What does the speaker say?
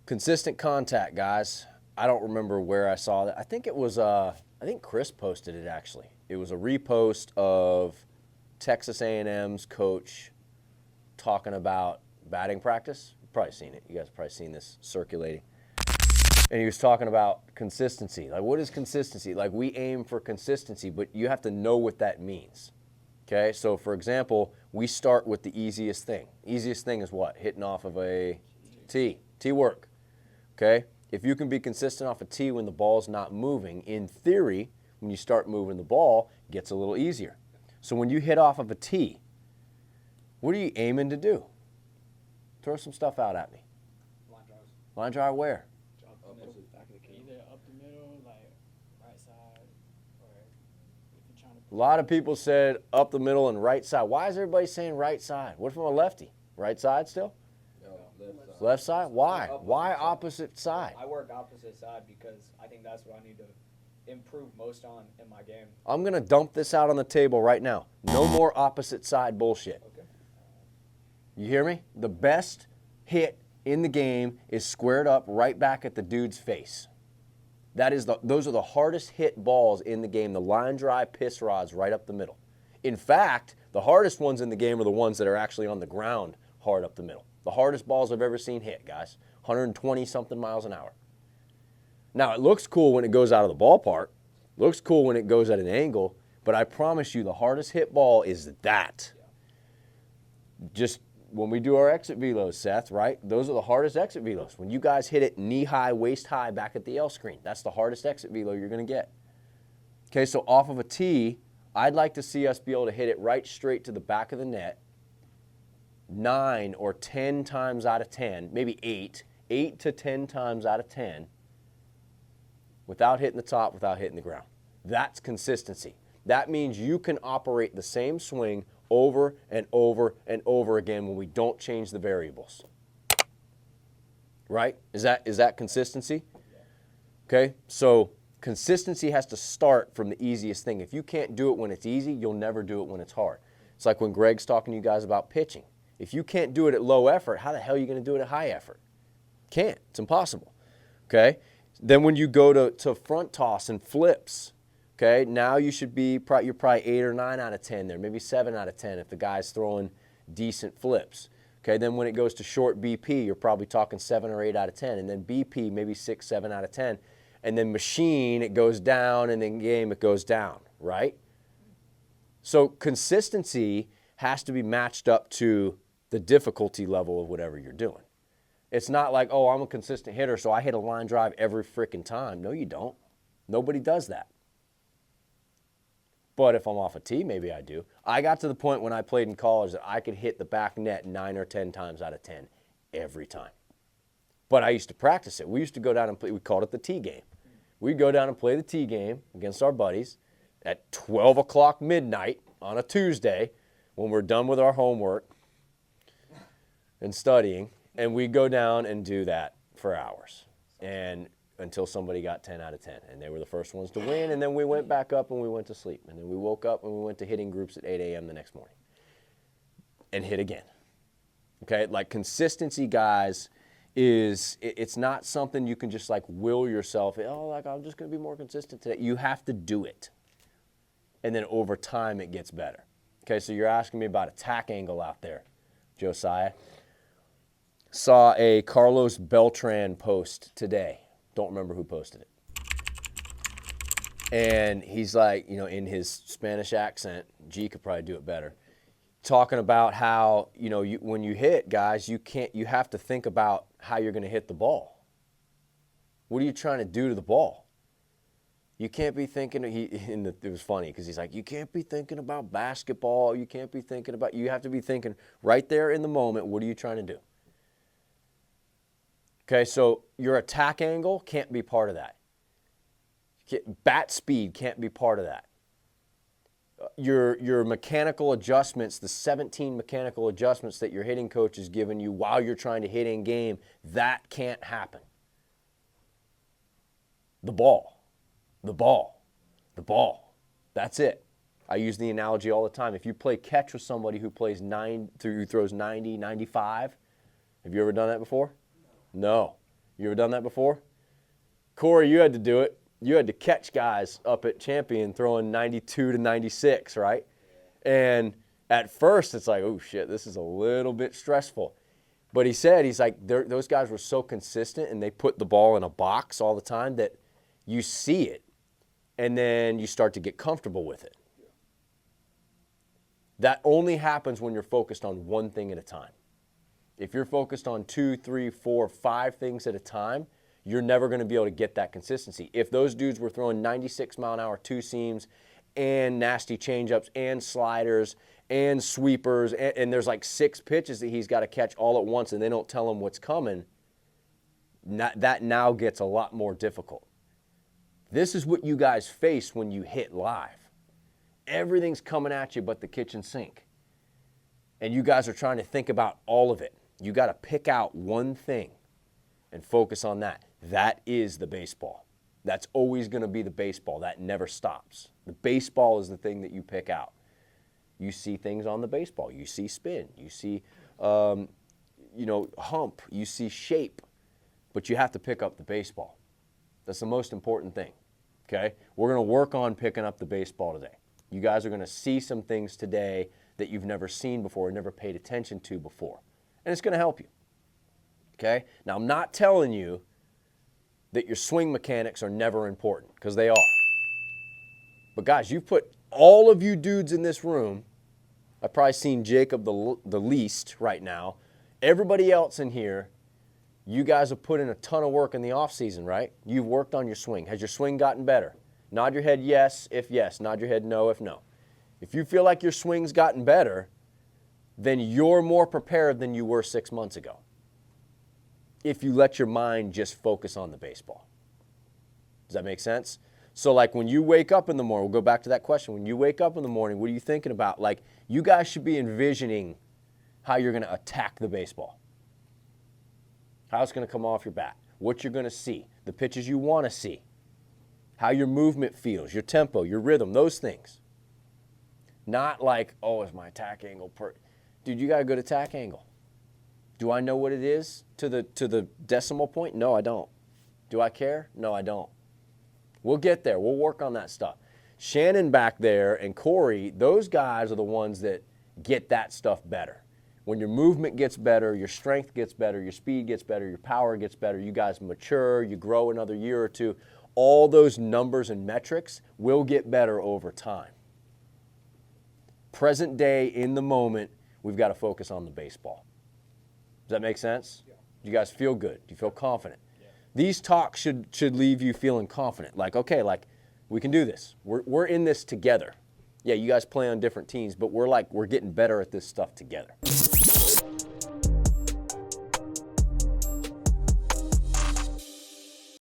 Consistent contact, guys. I don't remember where I saw that. I think it was, I think Chris posted it actually. It was a repost of Texas A&M's coach talking about batting practice. You've probably seen it. You guys have probably seen this circulating. And he was talking about consistency. Like, what is consistency? Like, we aim for consistency, but you have to know what that means. Okay, so for example, we start with the easiest thing. Easiest thing is what? Hitting off of a tee. Tee work. Okay, if you can be consistent off a tee when the ball's not moving, in theory, when you start moving the ball, it gets a little easier. So when you hit off of a tee, what are you aiming to do? Throw some stuff out at me. Line drives. Line drive where? Up the middle, back of the key. Either up the middle, like right side, or if you're trying to. A lot of people said up the middle and right side. Why is everybody saying right side? What if I'm a lefty? Right side still? No, left side. Left side? Why? Opposite Why side. opposite side? I work opposite side because I think that's what I need to improve most on in my game. I'm going to dump this out on the table right now. No more opposite side bullshit. Okay. You hear me? The best hit in the game is squared up right back at the dude's face. Those are the hardest hit balls in the game, the line drive piss rods right up the middle. In fact, the hardest ones in the game are the ones that are actually on the ground hard up the middle. The hardest balls I've ever seen hit, guys. 120 something miles an hour. Now, it looks cool when it goes out of the ballpark. Looks cool when it goes at an angle, but I promise you the hardest hit ball is that. Just when we do our exit velos, Seth, right? Those are the hardest exit velos. When you guys hit it knee high, waist high back at the L screen, that's the hardest exit velo you're going to get. Okay, so off of a tee, I'd like to see us be able to hit it right straight to the back of the net 9 or 10 times out of 10, maybe 8 to 10 times out of 10, without hitting the top, without hitting the ground. That's consistency. That means you can operate the same swing over and over and over again when we don't change the variables. Right? Is that consistency? Okay, so consistency has to start from the easiest thing. If you can't do it when it's easy, you'll never do it when it's hard. It's like when Greg's talking to you guys about pitching. If you can't do it at low effort, how the hell are you going to do it at high effort? Can't. It's impossible. Okay? Then when you go to front toss and flips, okay, now you should be, you're probably 8 or 9 out of 10 there, maybe 7 out of 10 if the guy's throwing decent flips. Okay, then when it goes to short BP, you're probably talking 7 or 8 out of 10, and then BP, maybe 6, 7 out of 10. And then machine, it goes down, and then game, it goes down, right? So consistency has to be matched up to the difficulty level of whatever you're doing. It's not like, oh, I'm a consistent hitter, so I hit a line drive every freaking time. No, you don't. Nobody does that. But if I'm off a tee, maybe I do. I got to the point when I played in college that I could hit the back net 9 or 10 times out of 10 every time. But I used to practice it. We used to go down and play, we called it the tee game. We'd go down and play the tee game against our buddies at 12 o'clock midnight on a Tuesday when we're done with our homework and studying, and we'd go down and do that for hours and until somebody got 10 out of 10, and they were the first ones to win, and then we went back up and we went to sleep, and then we woke up and we went to hitting groups at 8 a.m. the next morning and hit again. Okay, like consistency, guys, it's not something you can just like will yourself, oh, like I'm just going to be more consistent today. You have to do it, and then over time it gets better. Okay, so you're asking me about attack angle out there, Josiah. Saw a Carlos Beltran post today. Don't remember who posted it. And he's like, you know, in his Spanish accent, G could probably do it better, talking about how, you know, when you hit, guys, you have to think about how you're going to hit the ball. What are you trying to do to the ball? You can't be thinking, it was funny because he's like, you can't be thinking about basketball. You can't be thinking about, you have to be thinking right there in the moment, what are you trying to do? Okay, so your attack angle can't be part of that. Bat speed can't be part of that. Your mechanical adjustments, the 17 mechanical adjustments that your hitting coach is giving you while you're trying to hit in game, that can't happen. The ball. That's it. I use the analogy all the time. If you play catch with somebody who throws 90, 95, have you ever done that before? No. You ever done that before? Corey, you had to do it. You had to catch guys up at Champion throwing 92 to 96, right? And at first, it's like, oh, shit, this is a little bit stressful. But he said, he's like, those guys were so consistent, and they put the ball in a box all the time that you see it, and then you start to get comfortable with it. That only happens when you're focused on one thing at a time. If you're focused on 2, 3, 4, 5 things at a time, you're never going to be able to get that consistency. If those dudes were throwing 96-mile-an-hour two seams and nasty changeups and sliders and sweepers, and there's like 6 pitches that he's got to catch all at once and they don't tell him what's coming, that now gets a lot more difficult. This is what you guys face when you hit live. Everything's coming at you but the kitchen sink. And you guys are trying to think about all of it. You got to pick out one thing and focus on that. That is the baseball. That's always going to be the baseball. That never stops. The baseball is the thing that you pick out. You see things on the baseball. You see spin. You see, hump. You see shape. But you have to pick up the baseball. That's the most important thing. Okay? We're going to work on picking up the baseball today. You guys are going to see some things today that you've never seen before, never paid attention to before. And it's going to help you. Okay? Now, I'm not telling you that your swing mechanics are never important, because they are. But guys, you've put all of you dudes in this room, I've probably seen Jacob the least right now. Everybody else in here, you guys have put in a ton of work in the off season, right? You've worked on your swing. Has your swing gotten better? Nod your head yes if yes. Nod your head no if no. If you feel like your swing's gotten better, then you're more prepared than you were 6 months ago. If you let your mind just focus on the baseball. Does that make sense? So like when you wake up in the morning, we'll go back to that question. When you wake up in the morning, what are you thinking about? Like, you guys should be envisioning how you're going to attack the baseball. How it's going to come off your bat. What you're going to see. The pitches you want to see. How your movement feels. Your tempo, your rhythm, those things. Not like, oh, is my attack angle Dude, you got a good attack angle. Do I know what it is to the decimal point? No, I don't. Do I care? No, I don't. We'll get there. We'll work on that stuff. Shannon back there and Corey, those guys are the ones that get that stuff better. When your movement gets better, your strength gets better, your speed gets better, your power gets better, you guys mature, you grow another year or two, all those numbers and metrics will get better over time. Present day, in the moment, we've got to focus on the baseball. Does that make sense? Yeah. Do you guys feel good? Do you feel confident? Yeah. These talks should leave you feeling confident. Like, okay, like, we can do this. We're in this together. Yeah, you guys play on different teams, but we're getting better at this stuff together.